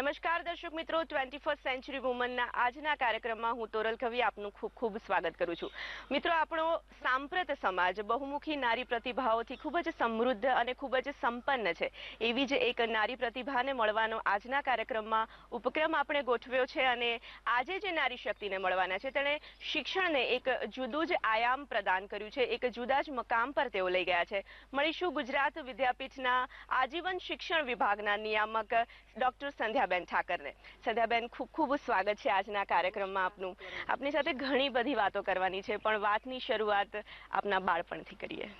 નમસ્કાર દર્શક મિત્રો, 21st સેન્ચુરી વુમનના આજના કાર્યક્રમમાં હું તોરલ કવિ આપનું ખૂબ ખૂબ સ્વાગત કરું છું. મિત્રો, આપણો સાંપ્રત સમાજ બહુમુખી નારી પ્રતિભાઓથી ખૂબ જ સમૃદ્ધ અને ખૂબ જ સંપન્ન છે. એવી જ એક નારી પ્રતિભાને મળવાનો આજના કાર્યક્રમમાં ઉપક્રમ આપણે ગોઠવ્યો છે અને આજે જે નારી શક્તિને મળવાના છે તેણે શિક્ષણને એક જુદું જ આયામ પ્રદાન કર્યું છે, એક જુદા જ મકામ પર તેઓ લઈ ગયા છે. મળીશું ગુજરાત વિદ્યાપીઠના આજીવન શિક્ષણ વિભાગના નિયામક ડોક્ટર સંધ્યાબેન ઠાકરને. સંધ્યાબેન, ખૂબ ખૂબ સ્વાગત છે આજના કાર્યક્રમમાં આપનું. આપની સાથે ઘણી બધી વાતો કરવાની છે, પણ વાતની શરૂઆત આપના બાળપણથી કરીએ.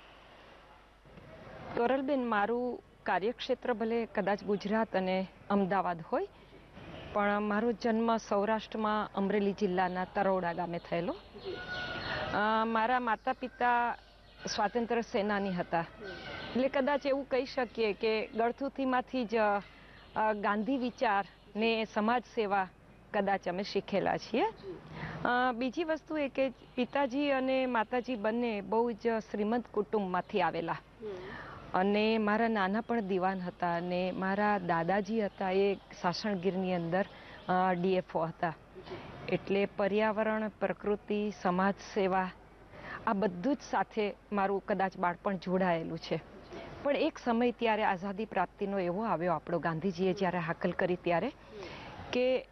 તોરલબેન, મારું કાર્યક્ષેત્ર ભલે કદાચ ગુજરાત અને અમદાવાદ હોય, પણ મારો જન્મ સૌરાષ્ટ્રમાં અમરેલી જિલ્લાના તરોડા ગામે થયેલો. મારા માતા પિતા સ્વાતંત્ર્ય સેનાની હતા, એટલે કદાચ એવું કહી શકીએ કે ગળથુથીમાંથી જ ગાંધી વિચાર ને સમાજ સેવા કદાચ અમે શીખેલા છીએ. બીજી વસ્તુ એ કે પિતાજી અને માતાજી બંને બહુ જ શ્રીમંત કુટુંબમાંથી આવેલા અને મારા નાના પણ દિવાન હતા અને મારા દાદાજી હતા એ સાસણગીરની અંદર ડીએફઓ હતા. એટલે પર્યાવરણ, પ્રકૃતિ, સમાજ સેવા આ બધું જ સાથે મારું કદાચ બાળપણ જોડાયેલું છે. પણ એક સમય ત્યારે આઝાદી પ્રાપ્તિનો એવો આવ્યો, આપણો ગાંધીજીએ જ્યારે હાકલ કરી ત્યારે, કે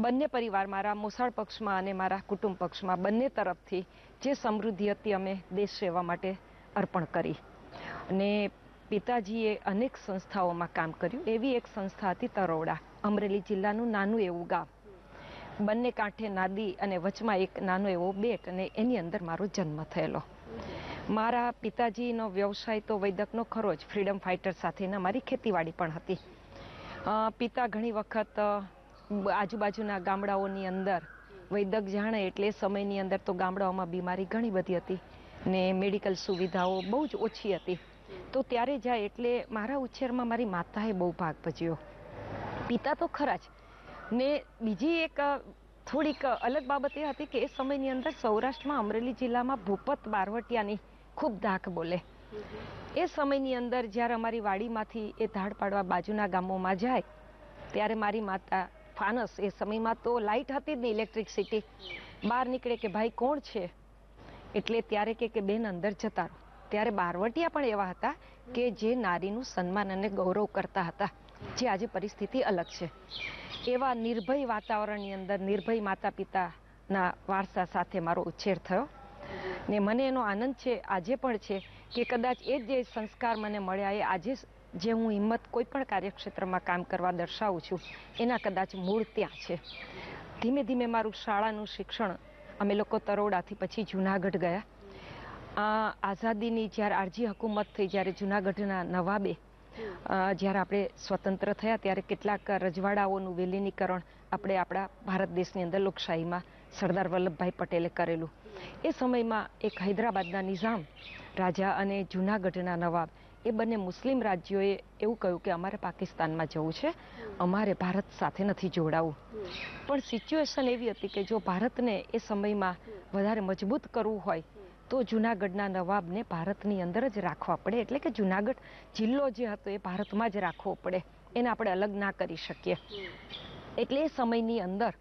બંને પરિવાર, મારા મોસાળ પક્ષમાં અને મારા કુટુંબ પક્ષમાં, બંને તરફથી જે સમૃદ્ધિ હતી અમે દેશ સેવા માટે અર્પણ કરી. અને પિતાજીએ અનેક સંસ્થાઓમાં કામ કર્યું. એવી એક સંસ્થા હતી તરોડા, અમરેલી જિલ્લાનું નાનું એવું ગામ, બંને કાંઠે નદી અને વચમાં એક નાનો એવો બેટ, અને એની અંદર મારો જન્મ થયેલો. મારા પિતાજીનો વ્યવસાય તો વૈદકનો ખરો જ, ફ્રીડમ ફાઇટર સાથેના મારી ખેતીવાડી પણ હતી. પિતા ઘણી વખત આજુબાજુના ગામડાઓની અંદર, વૈદક જાણે એટલે એ સમયની અંદર તો ગામડાઓમાં બીમારી ઘણી બધી હતી ને મેડિકલ સુવિધાઓ બહુ જ ઓછી હતી. તો ત્યારે જાય એટલે મારા ઉછેરમાં મારી માતાએ બહુ ભાગ ભજવ્યો. પિતા તો ખરા જ, ને બીજી એક થોડીક અલગ બાબત એ હતી કે એ સમયની અંદર સૌરાષ્ટ્રમાં અમરેલી જિલ્લામાં ભૂપત બારવટિયાની ખૂબ ધાક બોલે. એ સમયની અંદર જ્યારે અમારી વાડીમાંથી એ ધાડ પાડવા બાજુના ગામોમાં જાય ત્યારે મારી માતા ફાનસ, એ સમયમાં તો લાઇટ હતી જ નહીં, ઇલેક્ટ્રિસિટી, બહાર નીકળે કે ભાઈ કોણ છે, એટલે ત્યારે કે બેન અંદર જતા રહો. ત્યારે બારવટિયા પણ એવા હતા કે જે નારીનું સન્માન અને ગૌરવ કરતા હતા, જે આજે પરિસ્થિતિ અલગ છે. એવા નિર્ભય વાતાવરણની અંદર નિર્ભય માતા પિતાના વારસા સાથે મારો ઉછેર થયો ને મને એનો આનંદ છે, આજે પણ છે, કે કદાચ એ જે સંસ્કાર મને મળ્યા એ આજે જે હું હિંમત કોઈ પણ કાર્યક્ષેત્રમાં કામ કરવા દર્શાવું છું એના કદાચ મૂળ ત્યાં છે. ધીમે ધીમે મારું શાળાનું શિક્ષણ અમે લોકો તરોડાથી પછી જુનાગઢ ગયા. આઝાદીની જ્યારે આરજી હુકુમત થઈ, જ્યારે જુનાગઢના નવાબે જ્યારે આપણે સ્વતંત્ર થયા ત્યારે કેટલાક રજવાડાઓનું વિલીનીકરણ આપણે આપણા ભારત દેશની અંદર લોકશાહીમાં સરદાર વલ્લભભાઈ પટેલે કરેલું. એ સમયમાં એક હૈદરાબાદના નિઝામ રાજા અને જુનાગઢના નવાબ, એ બંને મુસ્લિમ રાજ્યોએ એવું કહ્યું કે અમારે પાકિસ્તાનમાં જવું છે, અમારે ભારત સાથે નથી જોડાવું. પણ સિચ્યુએશન એવી હતી કે જો ભારતને એ સમયમાં વધારે મજબૂત કરવું હોય તો જુનાગઢના નવાબને ભારતની અંદર જ રાખવા પડે, એટલે કે જુનાગઢ જિલ્લો જે હતો એ ભારતમાં જ રાખવો પડે, એને આપણે અલગ ના કરી શકીએ. એટલે એ સમયની અંદર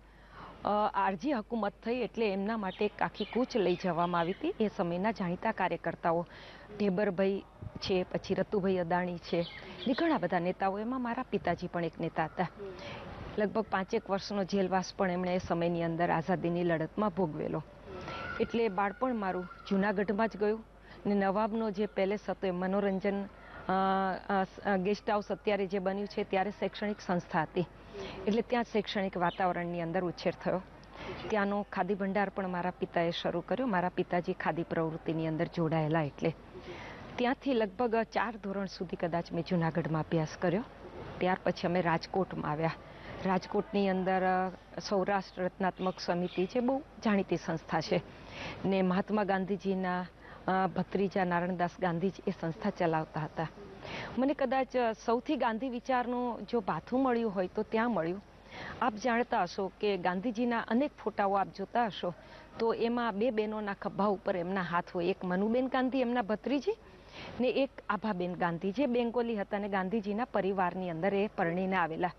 આરજી હુકુમત થઈ એટલે એમના માટે એક આખી કૂચ લઈ જવામાં આવી હતી. એ સમયના જાણીતા કાર્યકર્તાઓ ઢેબરભાઈ છે, પછી રતુભાઈ અદાણી છે, ને ઘણા બધા નેતાઓ, એમાં મારા પિતાજી પણ એક નેતા હતા. લગભગ 5 વર્ષનો જેલવાસ પણ એમણે એ સમયની અંદર આઝાદીની લડતમાં ભોગવેલો. એટલે બાળપણ મારું જુનાગઢમાં જ ગયું ને નવાબનો જે પેલેસ હતો એ મનોરંજન ગેસ્ટ હાઉસ અત્યારે જે બન્યું છે ત્યારે શૈક્ષણિક સંસ્થા હતી, એટલે ત્યાં શૈક્ષણિક વાતાવરણની અંદર ઉછેર થયો. ત્યાંનો ખાદી ભંડાર પણ મારા પિતાએ શરૂ કર્યો. મારા પિતાજી ખાદી પ્રવૃત્તિની અંદર જોડાયેલા, એટલે ત્યાંથી લગભગ 4 ધોરણ સુધી કદાચ મેં જુનાગઢમાં અભ્યાસ કર્યો. ત્યાર પછી અમે રાજકોટમાં આવ્યા. રાજકોટની અંદર સૌરાષ્ટ્ર રત્નાત્મક સમિતિ છે, બહુ જાણીતી સંસ્થા છે, ને મહાત્મા ગાંધીજીના ભત્રીજા નારણદાસ ગાંધીજી એ સંસ્થા ચલાવતા હતા. મને કદાચ સૌથી ગાંધી વિચારનું જો ભાથું મળ્યું હોય તો ત્યાં મળ્યું. આપ જાણતા હશો કે ગાંધીજીના અનેક ફોટાઓ આપ જોતા હશો તો એમાં 2 બહેનોના ખભા ઉપર એમના હાથ હોય, એક મનુબેન ગાંધી એમના ભત્રીજી ને એક આભાબેન ગાંધી, જે બેંગોલી હતા અને ગાંધીજીના પરિવારની અંદર એ પરણીને આવેલા.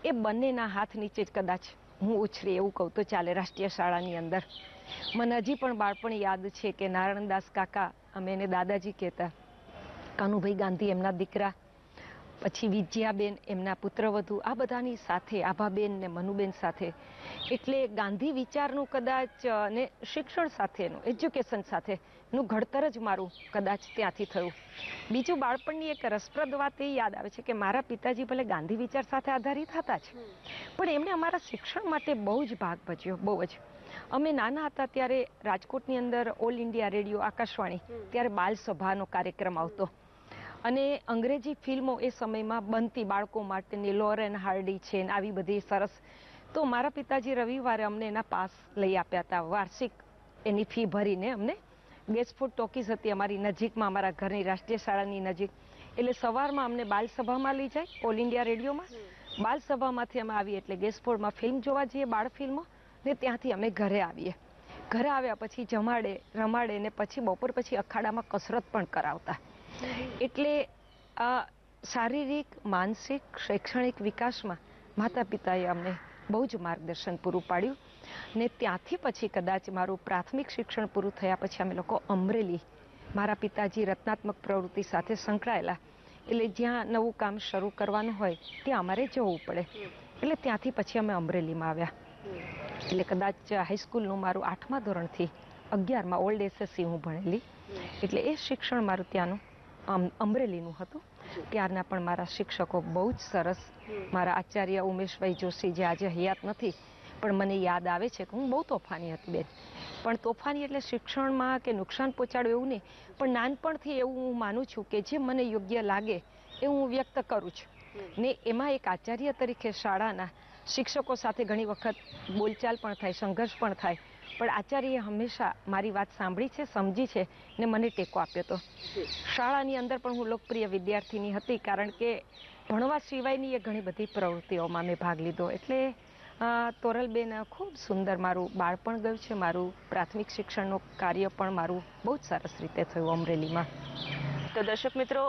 એ બંનેના હાથ નીચે જ કદાચ હું ઉછરી એવું કહું તો ચાલે રાષ્ટ્રીય શાળાની અંદર. મને હજી પણ બાળપણ યાદ છે કે નારાયણદાસ કાકા, અમે એને દાદાજી કહેતા, કાનુભાઈ ગાંધી એમના દીકરા, પછી વિજયાબેન એમના પુત્રવધુ, આ બધાની સાથે આભાબેન ને મનુબેન સાથે, એટલે ગાંધી વિચારનું કદાચ ને શિક્ષણ સાથેનું, એજ્યુકેશન સાથેનું ઘડતર જ મારું કદાચ ત્યાંથી થયું. બીજું બાળપણની એક રસપ્રદ વાત એ યાદ આવે છે કે મારા પિતાજી ભલે ગાંધી વિચાર સાથે આધારિત હતા જ, પણ એમણે અમારા શિક્ષણ માટે બહુ જ ભાગ ભજ્યો, બહુ જ. અમે નાના હતા ત્યારે રાજકોટની અંદર ઓલ ઇન્ડિયા રેડિયો આકાશવાણી, ત્યારે બાલ સભાનો કાર્યક્રમ આવતો અને અંગ્રેજી ફિલ્મો એ સમયમાં બનતી બાળકો માટેની, લોરેન હાર્ડી છે ને આવી બધી સરસ. તો મારા પિતાજી રવિવારે અમને એના પાસ લઈ આપ્યા હતા, વાર્ષિક એની ફી ભરીને અમને. ગેસફૂડ ટોકીઝ હતી અમારી નજીકમાં, અમારા ઘરની રાષ્ટ્રીય શાળાની નજીક, એટલે સવારમાં અમને બાલસભામાં લઈ જાય ઓલ ઇન્ડિયા રેડિયોમાં. બાલસભામાંથી અમે આવીએ એટલે ગેસફૂડમાં ફિલ્મ જોવા જઈએ, બાળ ફિલ્મો, ને ત્યાંથી અમે ઘરે આવીએ. ઘરે આવ્યા પછી જમાડે રમાડે ને પછી બપોર પછી અખાડામાં કસરત પણ કરાવતા. એટલે શારીરિક, માનસિક, શૈક્ષણિક વિકાસમાં માતા પિતાએ અમને બહુ જ માર્ગદર્શન પૂરું પાડ્યું. ને ત્યાંથી પછી કદાચ મારું પ્રાથમિક શિક્ષણ પૂરું થયા પછી અમે લોકો અમરેલી, મારા પિતાજી રચનાત્મક પ્રવૃત્તિ સાથે સંકળાયેલા, એટલે જ્યાં નવું કામ શરૂ કરવાનું હોય ત્યાં અમારે જવું પડે, એટલે ત્યાંથી પછી અમે અમરેલીમાં આવ્યા. એટલે કદાચ હાઈસ્કૂલનું મારું 8મા ધોરણથી 11માં ઓલ્ડ એસએસસી હું ભણેલી, એટલે એ શિક્ષણ મારું ત્યાંનું અમરેલીનું હતું. ત્યારના પણ મારા શિક્ષકો બહુ જ સરસ. મારા આચાર્ય ઉમેશભાઈ જોશી જે આજે હયાત નથી, પણ મને યાદ આવે છે કે હું બહુ તોફાની હતી બેન. પણ તોફાની એટલે શિક્ષણમાં કે નુકસાન પહોંચાડ્યું એવું નહીં, પણ નાનપણથી એવું હું માનું છું કે જે મને યોગ્ય લાગે એ હું વ્યક્ત કરું છું. ને એમાં એક આચાર્ય તરીકે શાળાના શિક્ષકો સાથે ઘણી વખત બોલચાલ પણ થાય, સંઘર્ષ પણ થાય, પણ આચાર્યએ હંમેશા મારી વાત સાંભળી છે, સમજી છે ને મને ટેકો આપ્યો હતો. શાળાની અંદર પણ હું લોકપ્રિય વિદ્યાર્થીની હતી, કારણ કે ભણવા સિવાયની એ ઘણી બધી પ્રવૃત્તિઓમાં મેં ભાગ લીધો. એટલે તોરલબેન, ખૂબ સુંદર મારું બાળપણ ગયું છે. મારું પ્રાથમિક શિક્ષણનું કાર્ય પણ મારું બહુ જ સરસ રીતે થયું અમરેલીમાં. તો દર્શક મિત્રો,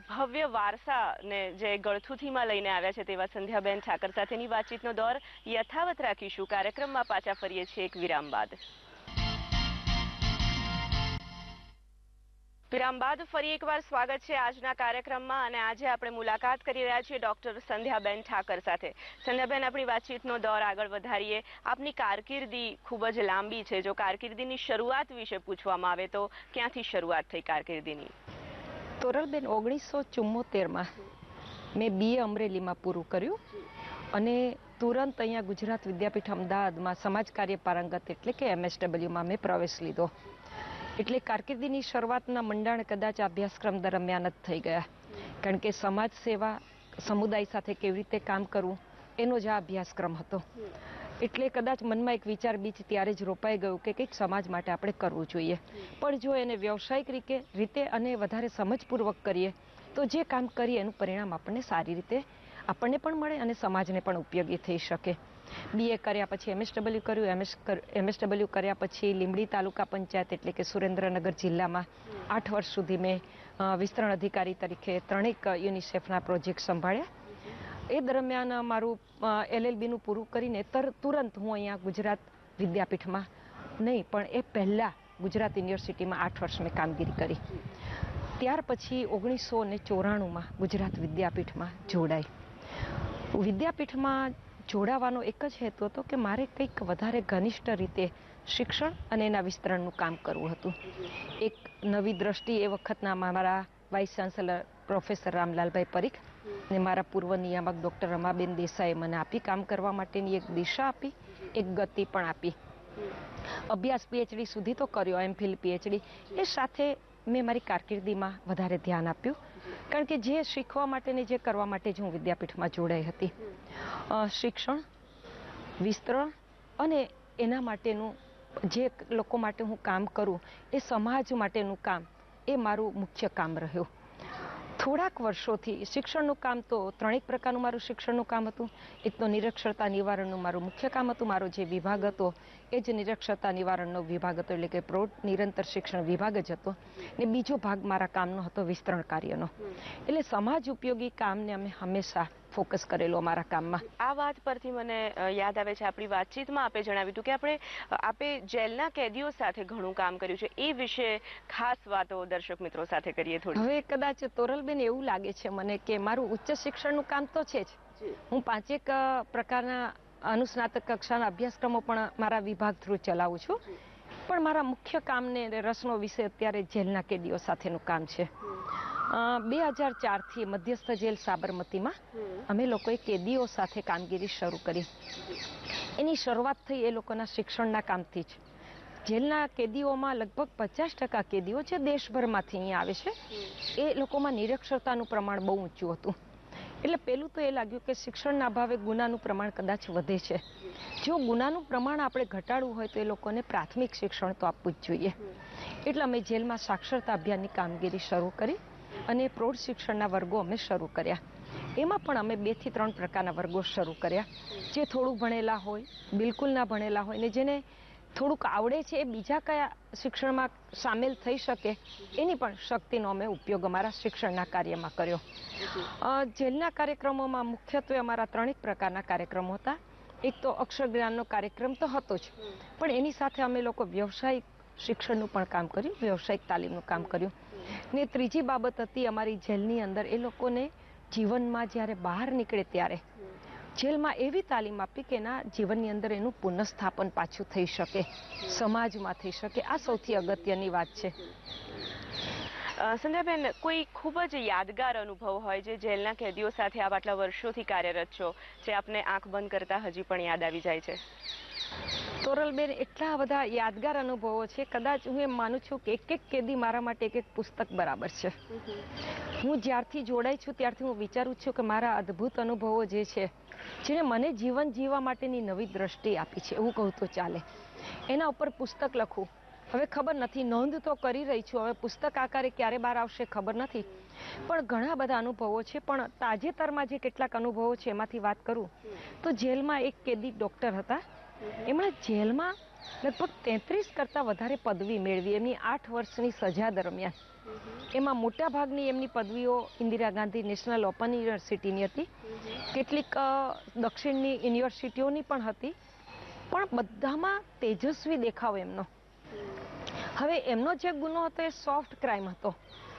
ભવ્ય વારસાને જે ગળથુથીમાં લઈને આવ્યા છે તેવા સંધ્યાબેન ઠાકર સાથેની વાતચીતનો દોર યથાવત રાખીશું. કાર્યક્રમમાં પાછા ફરીએ છીએ એક વિરામ બાદ. વિરામ બાદ ફરી એકવાર સ્વાગત છે આજના કાર્યક્રમમાં, અને આજે આપણે મુલાકાત કરી રહ્યા છીએ ડોક્ટર સંધ્યાબેન ઠાકર સાથે. સંધ્યાબેન, આપણી વાતચીતનો દોર આગળ વધારીએ. આપની કારકિર્દી ખૂબ જ લાંબી છે. જો કારકિર્દીની શરૂઆત વિશે પૂછવામાં આવે તો ક્યાંથી શરૂઆત થઈ કારકિર્દીની? તોરલબેન, 1974માં મેં BA અમરેલીમાં પૂરું કર્યું અને તુરંત અહીંયા ગુજરાત વિદ્યાપીઠ અમદાવાદમાં સમાજ કાર્ય પારંગત એટલે કે MSWમાં મેં પ્રવેશ લીધો. એટલે કારકિર્દીની શરૂઆતના મંડાણ કદાચ અભ્યાસક્રમ દરમિયાન જ થઈ ગયા, કારણ કે સમાજ સેવા, સમુદાય સાથે કેવી રીતે કામ કરવું એનો જ આ અભ્યાસક્રમ હતો. એટલે કદાચ મનમાં એક વિચાર બીજ ત્યારે જ રોપાઈ ગયું કે કંઈક સમાજ માટે આપણે કરવું જોઈએ, પણ જો એને વ્યવસાયિક રીતે અને વધારે સમજપૂર્વક કરીએ તો જે કામ કરીએ એનું પરિણામ આપણને સારી રીતે આપણને પણ મળે અને સમાજને પણ ઉપયોગી થઈ શકે. BA કર્યા પછી MSW કર્યું. MSW કર્યા પછી લીંબડી તાલુકા પંચાયત એટલે કે સુરેન્દ્રનગર જિલ્લામાં 8 વર્ષ સુધી મેં વિસ્તરણ અધિકારી તરીકે 3 યુનિસેફના પ્રોજેક્ટ સંભાળ્યા. એ દરમિયાન મારું LLBનું પૂરું કરીને તુરંત હું અહીંયા ગુજરાત વિદ્યાપીઠમાં નહીં, પણ એ પહેલાં ગુજરાત યુનિવર્સિટીમાં 8 વર્ષ મેં કામગીરી કરી. ત્યાર પછી 1994માં ગુજરાત વિદ્યાપીઠમાં જોડાઈ. વિદ્યાપીઠમાં જોડાવાનો એક જ હેતુ હતો કે મારે કંઈક વધારે ઘનિષ્ઠ રીતે શિક્ષણ અને એના વિસ્તરણનું કામ કરવું હતું. એક નવી દ્રષ્ટિ એ વખતના મારા વાઇસ ચાન્સેલર પ્રોફેસર રામલાલભાઈ પરીખ ને મારા પૂર્વ નિયામક ડૉક્ટર રમાબેન દેસાઈએ મને આપી કામ કરવા માટેની એક દિશા આપી, એક ગતિ પણ આપી. અભ્યાસ PhD સુધી તો કર્યો, MPhil PhD. એ સાથે મેં મારી કારકિર્દીમાં વધારે ધ્યાન આપ્યું, કારણ કે જે શીખવા માટે ને જે કરવા માટે જ હું વિદ્યાપીઠમાં જોડાઈ હતી. શિક્ષણ, વિસ્તરણ અને એના માટેનું જે લોકો માટે હું કામ કરું એ સમાજ માટેનું કામ, એ મારું મુખ્ય કામ રહ્યું. થોડાક વર્ષોથી શિક્ષણનું કામ તો 3 પ્રકારનું મારું શિક્ષણનું કામ હતું. એક તો નિરક્ષરતા નિવારણનું મારું મુખ્ય કામ હતું. મારો જે વિભાગ હતો એ જ નિરક્ષરતા નિવારણનો વિભાગ હતો, એટલે કે પ્રૌઢ નિરંતર શિક્ષણ વિભાગ જ હતો. ને બીજો ભાગ મારા કામનો હતો વિસ્તરણ કાર્યનો. એટલે સમાજ ઉપયોગી કામને અમે હંમેશા ફોકસ કરેલું અમારા કામમાં. આ વાત પરથી મને યાદ આવે છે, આપણી વાતચીતમાં આપે જણાવ્યું હતું કે આપે જેલના કેદીઓ સાથે ઘણું કામ કર્યું છે. એ વિશે ખાસ વાતો દર્શક મિત્રો સાથે કરીએ થોડી. હવે કદાચ તોરલબેન એવું લાગે છે મને કે મારું ઉચ્ચ શિક્ષણનું કામ તો છે જ. હું 5 પ્રકારના અનુસ્નાતક કક્ષાના અભ્યાસક્રમો પણ મારા વિભાગ થ્રુ ચલાવું છું. પણ મારા મુખ્ય કામને રસનો વિષય અત્યારે જેલના કેદીઓ સાથેનું કામ છે. 2004થી મધ્યસ્થ જેલ સાબરમતીમાં અમે લોકોએ કેદીઓ સાથે કામગીરી શરૂ કરી. એની શરૂઆત થઈ એ લોકોના શિક્ષણના કામથી જ. જેલના કેદીઓમાં લગભગ 50% કેદીઓ જે દેશભરમાંથી અહીંયા આવે છે, એ લોકોમાં નિરક્ષરતાનું પ્રમાણ બહુ ઊંચું હતું. એટલે પહેલું તો એ લાગ્યું કે શિક્ષણના અભાવે ગુનાનું પ્રમાણ કદાચ વધે છે. જો ગુનાનું પ્રમાણ આપણે ઘટાડવું હોય તો એ લોકોને પ્રાથમિક શિક્ષણ તો આપવું જ જોઈએ. એટલે અમે જેલમાં સાક્ષરતા અભિયાનની કામગીરી શરૂ કરી અને પ્રૌઢ શિક્ષણના વર્ગો અમે શરૂ કર્યા. એમાં પણ અમે 2 થી 3 પ્રકારના વર્ગો શરૂ કર્યા. જે થોડું ભણેલા હોય, બિલકુલ ના ભણેલા હોય ને જેને થોડુંક આવડે છે એ બીજા કયા શિક્ષણમાં સામેલ થઈ શકે એની પણ શક્તિનો અમે ઉપયોગ અમારા શિક્ષણના કાર્યમાં કર્યો. જેલના કાર્યક્રમોમાં મુખ્યત્વે અમારા 3 પ્રકારના કાર્યક્રમો હતા. એક તો અક્ષર જ્ઞાનનો કાર્યક્રમ તો હતો જ, પણ એની સાથે અમે લોકો વ્યવસાયિક શિક્ષણનું પણ કામ કર્યું, વ્યવસાયિક તાલીમનું કામ કર્યું. ને ત્રીજી બાબત હતી અમારી જેલની અંદર એ લોકોને જીવનમાં જ્યારે બહાર નીકળે ત્યારે જેલમાં એવી તાલીમ આપી કે એના જીવનની અંદર એનું પુનઃસ્થાપન પાછું થઈ શકે, સમાજમાં થઈ શકે. આ સૌથી અગત્યની વાત છે. સંધ્યાબેન, કોઈ ખૂબ જ યાદગાર અનુભવ હોય જે જેલના કેદીઓ સાથે આપ આટલા વર્ષોથી કાર્યરત છો, જે આપને આંખ બંધ કરતા હજી પણ યાદ આવી જાય છે? તોરલબેન, એટલા બધા યાદગાર અનુભવો છે. કદાચ હું એમ માનું છું કે એક કેદી મારા માટે એક પુસ્તક બરાબર છે. હું જ્યારથી જોડાઈ છું ત્યારથી હું વિચારું છું કે મારા અદ્ભુત અનુભવો જે છે, જેને મને જીવન જીવવા માટેની નવી દ્રષ્ટિ આપી છે, એવું કહું તો ચાલે, એના ઉપર પુસ્તક લખું. હવે ખબર નથી, નોંધ તો કરી રહી છું. હવે પુસ્તક આકારે ક્યારે બહાર આવશે ખબર નથી, પણ ઘણા બધા અનુભવો છે. પણ તાજેતરમાં જે કેટલાક અનુભવો છે એમાંથી વાત કરું તો જેલમાં એક કેદી ડૉક્ટર હતા. એમણે જેલમાં લગભગ 33 કરતાં વધારે પદવી મેળવી એમની 8 વર્ષની સજા દરમિયાન. એમાં મોટાભાગની એમની પદવીઓ ઇન્દિરા ગાંધી નેશનલ ઓપન યુનિવર્સિટીની હતી, કેટલીક દક્ષિણની યુનિવર્સિટીઓની પણ હતી, પણ બધામાં તેજસ્વી દેખાવ એમનો. હવે એમનો જે ગુનો હતો એ સોફ્ટ ક્રાઇમ હતો,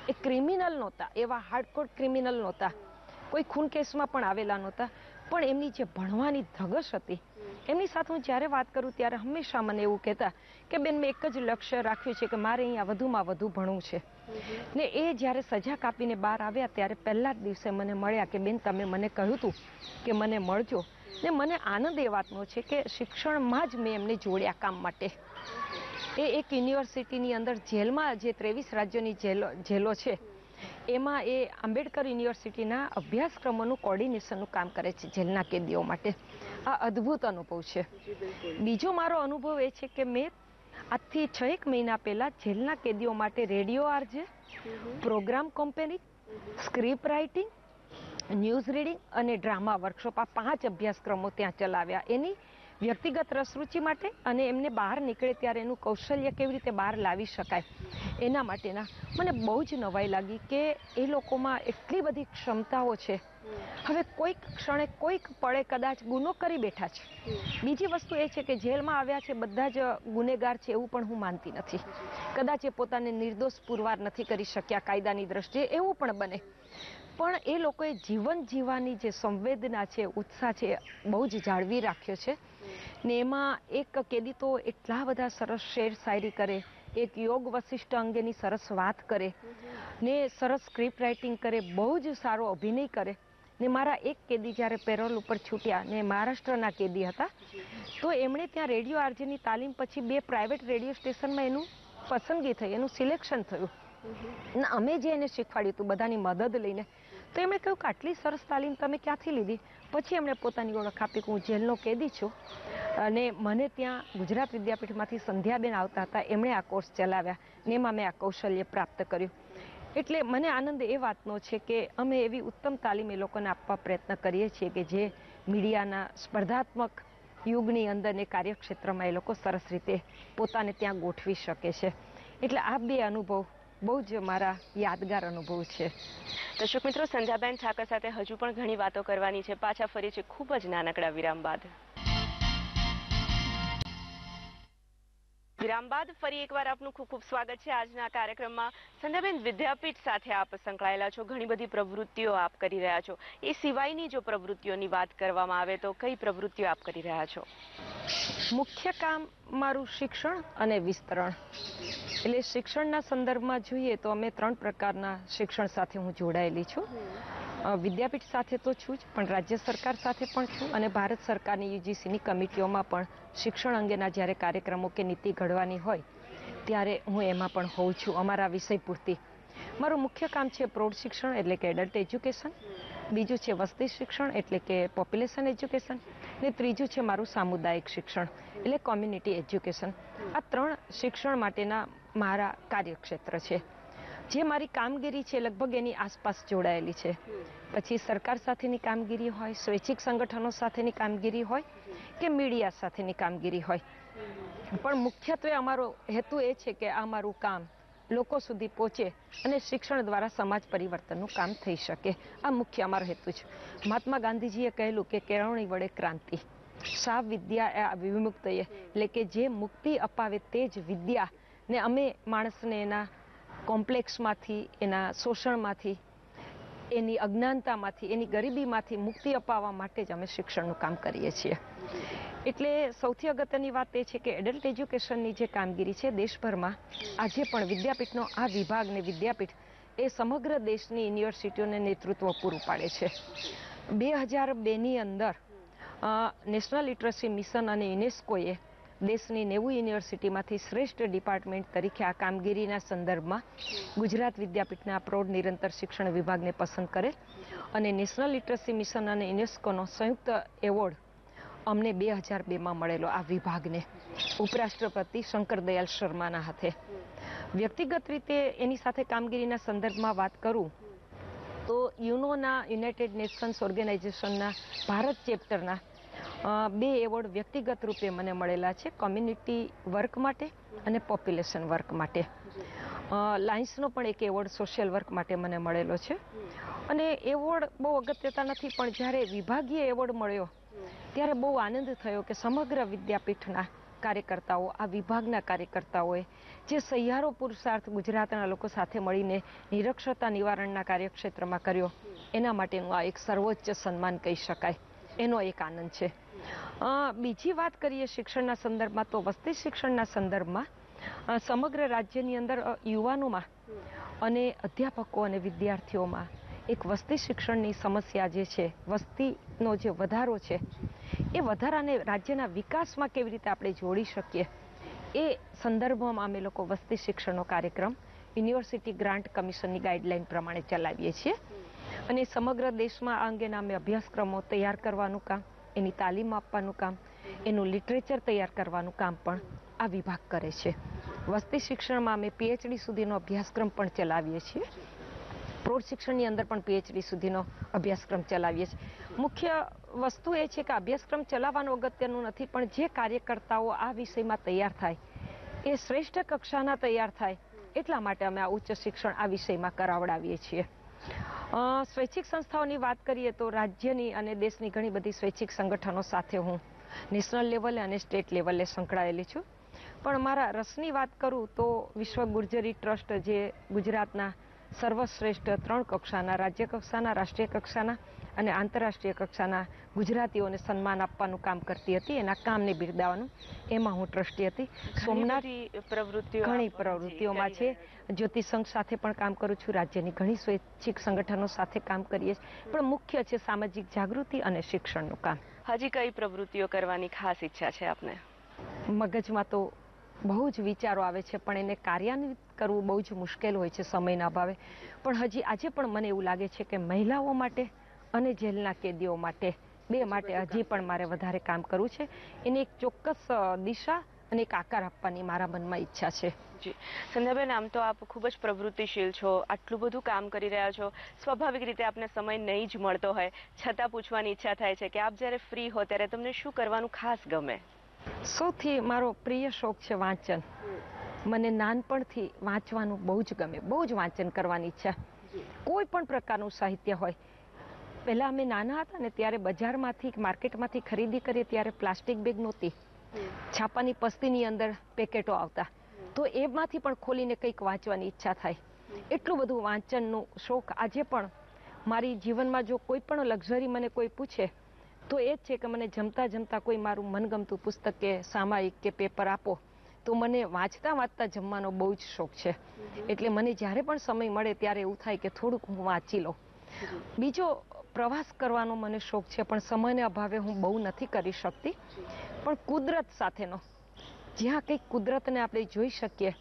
એ ક્રિમિનલ નહોતા, એવા હાર્ડકોર ક્રિમિનલ નહોતા, કોઈ ખૂન કેસમાં પણ આવેલા નહોતા. પણ એમની જે ભણવાની ધગશ હતી, એમની સાથે હું જ્યારે વાત કરું ત્યારે હંમેશા મને એવું કહેતા કે બેન, મેં એક જ લક્ષ્ય રાખ્યું છે કે મારે અહીંયા વધુમાં વધુ ભણવું છે. ને એ જ્યારે સજા કાપીને બહાર આવ્યા ત્યારે પહેલા જ દિવસે મને મળ્યા કે બેન, તમે મને કહ્યું હતું કે મને મળજો. ને મને આનંદ એ વાતનો છે કે શિક્ષણમાં જ મેં એમને જોડ્યા કામ માટે. એ એક યુનિવર્સિટીની અંદર જેલમાં, જે 23 રાજ્યોની જેલો છે, એમાં એ આંબેડકર યુનિવર્સિટીના અભ્યાસક્રમોનું કોર્ડિનેશનનું કામ કરે છે જેલના કેદીઓ માટે. આ અદ્ભુત અનુભવ છે. બીજો મારો અનુભવ એ છે કે મેં આજથી 6 મહિના પહેલા જેલના કેદીઓ માટે radio RJ, programme compering, script writing, news reading અને ડ્રામા વર્કશોપ, આ 5 અભ્યાસક્રમો ત્યાં ચલાવ્યા. એની વ્યક્તિગત રસરૂચિ માટે અને એમને બહાર નીકળે ત્યારે એનું કૌશલ્ય કેવી રીતે બહાર લાવી શકાય એના માટેના. મને બહુ જ નવાઈ લાગી કે એ લોકોમાં એટલી બધી ક્ષમતાઓ છે. હવે કોઈક ક્ષણે કોઈક પળે કદાચ ગુનો કરી બેઠા છે. બીજી વસ્તુ એ છે કે જેલમાં આવ્યા છે બધા જ ગુનેગાર છે એવું પણ હું માનતી નથી. કદાચ એ પોતાને નિર્દોષ પુરવાર નથી કરી શક્યા કાયદાની દ્રષ્ટિએ, એવું પણ બને. પણ એ લોકોએ જીવન જીવવાની જે સંવેદના છે, ઉત્સાહ છે, બહુ જ જાળવી રાખ્યો છે. ને એમાં એક કેદી તો એટલા બધા સરસ શેર શાયરી કરે, એક યોગ વશિષ્ઠ અંગેની સરસ વાત કરે, ને સરસ સ્ક્રિપ્ટ રાઇટિંગ કરે, બહુ જ સારો અભિનય કરે. ને મારા એક કેદી જ્યારે પેરોલ ઉપર છૂટ્યા, ને મહારાષ્ટ્રના કેદી હતા, તો એમણે ત્યાં રેડિયો આરજેની તાલીમ પછી 2 પ્રાઇવેટ રેડિયો સ્ટેશનમાં એનું પસંદગી થઈ, એનું સિલેક્શન થયું. અને અમે જે એને શીખવાડ્યું હતું બધાની મદદ લઈને, તો એમણે કહ્યું કે આટલી સરસ તાલીમ તમે ક્યાંથી લીધી? પછી એમણે પોતાની ઓળખ આપી કે હું જેલનો કેદી છું અને મને ત્યાં ગુજરાત વિદ્યાપીઠમાંથી સંધ્યાબેન આવતા હતા, એમણે આ કોર્સ ચલાવ્યા ને એમાં મેં આ કૌશલ્ય પ્રાપ્ત કર્યું. એટલે મને આનંદ એ વાતનો છે કે અમે એવી ઉત્તમ તાલીમ એ લોકોને આપવા પ્રયત્ન કરીએ છીએ કે જે મીડિયાના સ્પર્ધાત્મક યુગની અંદર ને કાર્યક્ષેત્રમાં એ લોકો સરસ રીતે પોતાને ત્યાં ગોઠવી શકે છે. એટલે આ 2 અનુભવ બહુ જ મારા યાદગાર અનુભવ છે. દર્શક મિત્રો, સંધ્યાબેન ઠાકર સાથે હજુ પણ ઘણી વાતો કરવાની છે. પાછા ફરી છે ખૂબ જ નાનકડા વિરામ બાદ. વિરામ બાદ ફરી એકવાર આપનું ખૂબ ખૂબ સ્વાગત છે. આજના કાર્યક્રમમાં સંધ્યાબેન, વિદ્યાપીઠ સાથે આપ સંકળાયેલા છો, ઘણી બધી પ્રવૃત્તિઓ આપ કરી રહ્યા છો. એ સિવાયની જો પ્રવૃત્તિઓની વાત કરવામાં આવે તો કઈ પ્રવૃત્તિઓ આપ કરી રહ્યા છો? મુખ્ય કામ મારું શિક્ષણ અને વિસ્તરણ. એટલે શિક્ષણના સંદર્ભમાં જોઈએ તો અમે 3 પ્રકારના શિક્ષણ સાથે હું જોડાયેલી છું. વિદ્યાપીઠ સાથે તો છું જ, પણ રાજ્ય સરકાર સાથે પણ છું અને ભારત સરકારની યુજીસીની કમિટીઓમાં પણ શિક્ષણ અંગેના જ્યારે કાર્યક્રમો કે નીતિ ઘડવાની હોય ત્યારે હું એમાં પણ હોઉં છું. અમારા વિષય પૂરતી મારું મુખ્ય કામ છે પ્રૌઢ શિક્ષણ એટલે કે એડલ્ટ એજ્યુકેશન, બીજું છે વસ્તી શિક્ષણ એટલે કે પોપ્યુલેશન એજ્યુકેશન, ને ત્રીજું છે મારું સામુદાયિક શિક્ષણ એટલે કોમ્યુનિટી એજ્યુકેશન. આ 3 શિક્ષણ માટેના મારા કાર્યક્ષેત્ર છે. જે મારી કામગીરી છે લગભગ એની આસપાસ જોડાયેલી છે. પછી સરકાર સાથેની કામગીરી હોય, સ્વૈચ્છિક સંગઠનો સાથેની કામગીરી હોય કે મીડિયા સાથેની કામગીરી હોય, પણ મુખ્યત્વે અમારો હેતુ એ છે કે આ મારું કામ લોકો સુધી પહોંચે અને શિક્ષણ દ્વારા સમાજ પરિવર્તનનું કામ થઈ શકે. આ મુખ્ય અમારો હેતુ છે. મહાત્મા ગાંધીજીએ કહેલું કે કેળવણી વડે ક્રાંતિ, સાવ વિદ્યા વિમુક્ત, એટલે કે જે મુક્તિ અપાવે તે જ વિદ્યા. ને અમે માણસને એના કોમ્પ્લેક્સમાંથી, એના શોષણમાંથી, એની અજ્ઞાનતામાંથી, એની ગરીબીમાંથી મુક્તિ અપાવવા માટે જ અમે શિક્ષણનું કામ કરીએ છીએ. એટલે સૌથી અગત્યની વાત એ છે કે એડલ્ટ એજ્યુકેશનની જે કામગીરી છે દેશભરમાં આજે પણ વિદ્યાપીઠનો આ વિભાગ ને વિદ્યાપીઠ એ સમગ્ર દેશની યુનિવર્સિટીઓને નેતૃત્વ પૂરું પાડે છે. 2002ની અંદર નેશનલ લિટરસી મિશન અને યુનેસ્કોએ દેશની 90 યુનિવર્સિટીમાંથી શ્રેષ્ઠ ડિપાર્ટમેન્ટ તરીકે આ કામગીરીના સંદર્ભમાં ગુજરાત વિદ્યાપીઠના પ્રૌઢ નિરંતર શિક્ષણ વિભાગને પસંદ કરે અને નેશનલ લિટરસી મિશન અને યુનેસ્કોનો સંયુક્ત એવોર્ડ અમને 2002માં મળેલો આ વિભાગને, ઉપરાષ્ટ્રપતિ શંકરદયાલ શર્માના હાથે. વ્યક્તિગત રીતે એની સાથે કામગીરીના સંદર્ભમાં વાત કરું તો યુનોના, યુનાઇટેડ નેશન્સ ઓર્ગેનાઇઝેશનના ભારત ચેપ્ટરના 2 એવોર્ડ વ્યક્તિગત રૂપે મને મળેલા છે, કોમ્યુનિટી વર્ક માટે અને પોપ્યુલેશન વર્ક માટે. લાયન્સનો પણ એક એવોર્ડ સોશિયલ વર્ક માટે મને મળેલો છે. અને એવોર્ડ બહુ અગત્યતા નથી, પણ જ્યારે વિભાગીય એવોર્ડ મળ્યો ત્યારે બહુ આનંદ થયો કે સમગ્ર વિદ્યાપીઠના કાર્યકર્તાઓ, આ વિભાગના કાર્યકર્તાઓએ જે સહિયારો પુરુષાર્થ ગુજરાતના લોકો સાથે મળીને નિરક્ષરતા નિવારણના કાર્યક્ષેત્રમાં કર્યો, એના માટેનું આ એક સર્વોચ્ચ સન્માન કહી શકાય. એનો એક આનંદ છે. બીજી વાત કરીએ શિક્ષણના સંદર્ભમાં તો વસ્તી શિક્ષણના સંદર્ભમાં સમગ્ર રાજ્યની અંદર યુવાનોમાં અને અધ્યાપકો અને વિદ્યાર્થીઓમાં એક વસ્તી શિક્ષણની સમસ્યા જે છે, વસ્તીનો જે વધારો છે, એ વધારાને રાજ્યના વિકાસમાં કેવી રીતે આપણે જોડી શકીએ એ સંદર્ભમાં અમે લોકો વસ્તી શિક્ષણનો કાર્યક્રમ યુનિવર્સિટી ગ્રાન્ટ કમિશનની ગાઈડલાઈન પ્રમાણે ચલાવીએ છીએ. અને સમગ્ર દેશમાં આ અંગેના અમે અભ્યાસક્રમો તૈયાર કરવાનું કામ, એની તાલીમ આપવાનું કામ, એનું લિટરેચર તૈયાર કરવાનું કામ પણ આ વિભાગ કરે છે. વસ્તી શિક્ષણમાં અમે PhD સુધીનો અભ્યાસક્રમ પણ ચલાવીએ છીએ. પ્રૌઢ શિક્ષણની અંદર પણ PhD સુધીનો અભ્યાસક્રમ ચલાવીએ છીએ. મુખ્ય વસ્તુ એ છે કે અભ્યાસક્રમ ચલાવવાનું અગત્યનું નથી, પણ જે કાર્યકર્તાઓ આ વિષયમાં તૈયાર થાય એ શ્રેષ્ઠ કક્ષાના તૈયાર થાય એટલા માટે અમે આ ઉચ્ચ શિક્ષણ આ વિષયમાં કરાવડાવીએ છીએ. સ્વૈચ્છિક સંસ્થાઓની વાત કરીએ તો રાજ્યની અને દેશની ઘણી બધી સ્વૈચ્છિક સંગઠનો સાથે હું નેશનલ લેવલે અને સ્ટેટ લેવલે સંકળાયેલી છું. પણ મારા રસની વાત કરું તો વિશ્વ ગુર્જરી ટ્રસ્ટ જે ગુજરાતના સર્વશ્રેષ્ઠ 3 કક્ષાના, રાજ્ય કક્ષાના, રાષ્ટ્રીય કક્ષાના અને આંતરરાષ્ટ્રીય કક્ષાના ગુજરાતીઓને સન્માન આપવાનું કામ કરતી હતી, એના કામને બિરદાવવાનું, એમાં હું ટ્રસ્ટી હતી. સોમનાથ ઘણી પ્રવૃત્તિઓમાં છે. જ્યોતિ સંઘ સાથે પણ કામ કરું છું, રાજ્યની ઘણી સ્વૈચ્છિક સંગઠનો સાથે કામ કરીએ છીએ, પણ મુખ્ય છે સામાજિક જાગૃતિ અને શિક્ષણનું કામ. હજી કઈ પ્રવૃત્તિઓ કરવાની ખાસ ઈચ્છા છે આપને? મગજમાં તો બહુ જ વિચારો આવે છે, પણ એને કાર્યાન્વિત કરવું બહુ જ મુશ્કેલ હોય છે સમયના અભાવે. પણ હજી આજે પણ મને એવું લાગે છે કે મહિલાઓ માટે અને જેલના કેદીઓ માટે, 2 માટે હજી પણ મારે વધારે કામ કરવું છે. એને એક ચોક્કસ દિશા અને એક આકાર આપવાની મારા મનમાં ઈચ્છા છે. જી સંધ્યાબેન, આમ તો આપ ખૂબ જ પ્રવૃત્તિશીલ છો, આટલું બધું કામ કરી રહ્યા છો, સ્વાભાવિક રીતે આપને સમય નહીં જ મળતો હોય, છતાં પૂછવાની ઈચ્છા થાય છે કે આપ જ્યારે ફ્રી હો ત્યારે તમને શું કરવાનું ખાસ ગમે? સૌથી મારો પ્રિય શોખ છે વાંચન. મને નાનપણથી વાંચવાનું બહુ જ ગમે, બહુ જ વાંચન કરવાની ઈચ્છા. કોઈ પણ પ્રકારનું સાહિત્ય હોય. પહેલાં અમે નાના હતા ને ત્યારે બજારમાંથી માર્કેટમાંથી ખરીદી કરીએ ત્યારે પ્લાસ્ટિક બેગ નહોતી, છાપાની પસ્તીની અંદર પેકેટો આવતા, તો એમાંથી પણ ખોલીને કંઈક વાંચવાની ઈચ્છા થાય. એટલું બધું વાંચનનું શોખ આજે પણ મારી જીવનમાં. જો કોઈ પણ લક્ઝરી મને કોઈ પૂછે તો એ જ છે કે મને જમતા જમતા કોઈ મારું મનગમતું પુસ્તક કે સામાયિક કે પેપર આપો, તો મને વાંચતા વાંચતા જમવાનો બહુ જ શોખ છે. એટલે મને જ્યારે પણ સમય મળે ત્યારે એવું થાય કે થોડુંક હું વાંચી લઉં. બીજો પ્રવાસ કરવાનો મને શોખ છે, પણ સમયને અભાવે હું બહુ નથી કરી શકતી. પણ કુદરત સાથેનો, જ્યાં કંઈક કુદરતને આપણે જોઈ શકીએ,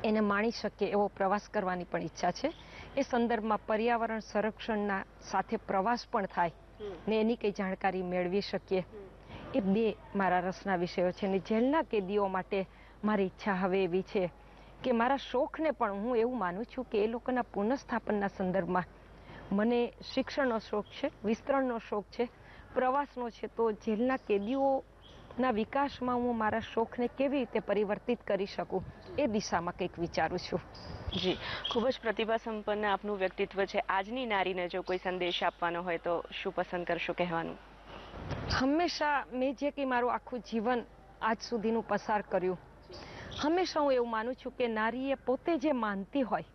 એને માણી શકીએ એવો પ્રવાસ કરવાની પણ ઈચ્છા છે. એ સંદર્ભમાં પર્યાવરણ સંરક્ષણના સાથે પ્રવાસ પણ થાય ને એની કંઈ જાણકારી મેળવી શકીએ. એ બે મારા રસના વિષયો છે. ને જેલના કેદીઓ માટે મારી ઈચ્છા હવે એવી છે કે મારા શોખને પણ હું એવું માનું છું કે એ લોકોના પુનઃસ્થાપનના સંદર્ભમાં મને શિક્ષણનો શોખ છે, વિસ્તરણનો શોખ છે, પ્રવાસનો છે. તો જેલના કેદીઓના વિકાસમાં હું મારા શોખને કેવી રીતે પરિવર્તિત કરી શકું એ દિશામાં કંઈક વિચારું છું. જી, ખૂબ જ પ્રતિભા સંપન્ન આપનું વ્યક્તિત્વ છે. આજની નારીને જો કોઈ સંદેશ આપવાનો હોય તો શું પસંદ કરશો કહેવાનું? હંમેશા મેં જે કંઈ મારું આખું જીવન આજ સુધીનું પસાર કર્યું, હંમેશા હું એવું માનું છું કે નારીએ પોતે જે માનતી હોય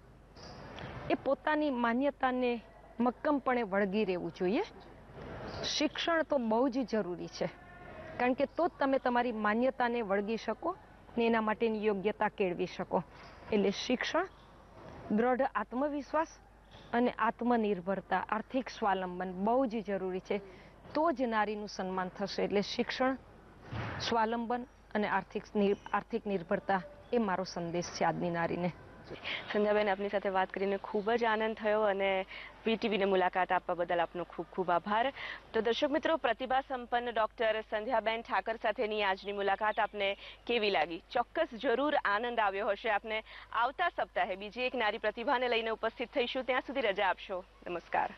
એ પોતાની માન્યતાને મક્કમપણે વળગી રહેવું જોઈએ. શિક્ષણ તો બહુ જ જરૂરી છે, કારણ કે તો જ તમે તમારી માન્યતાને વળગી શકો ને એના માટેની યોગ્યતા કેળવી શકો. એટલે શિક્ષણ, દ્રઢ આત્મવિશ્વાસ અને આત્મનિર્ભરતા, આર્થિક સ્વાવલંબન બહુ જ જરૂરી છે. તો જ નારીનું સન્માન થશે. એટલે શિક્ષણ, સ્વાવલંબન અને આર્થિક નિર્ભરતા એ મારો સંદેશ છે આજની નારીને. સંધ્યાબેન, આપની સાથે વાત કરીને ખૂબ જ આનંદ થયો અને વીટીવીને મુલાકાત આપવા બદલ આપનો ખૂબ ખૂબ આભાર. તો દર્શક મિત્રો, પ્રતિભા સંપન્ન ડોક્ટર સંધ્યાબેન ઠાકર સાથેની આજની મુલાકાત આપને કેવી લાગી? ચોક્કસ જરૂર આનંદ આવ્યો હશે આપને. આવતા સપ્તાહે બીજી એક નારી પ્રતિભાને લઈને ઉપસ્થિત થઈશું. ત્યાં સુધી રજા આપશો. નમસ્કાર.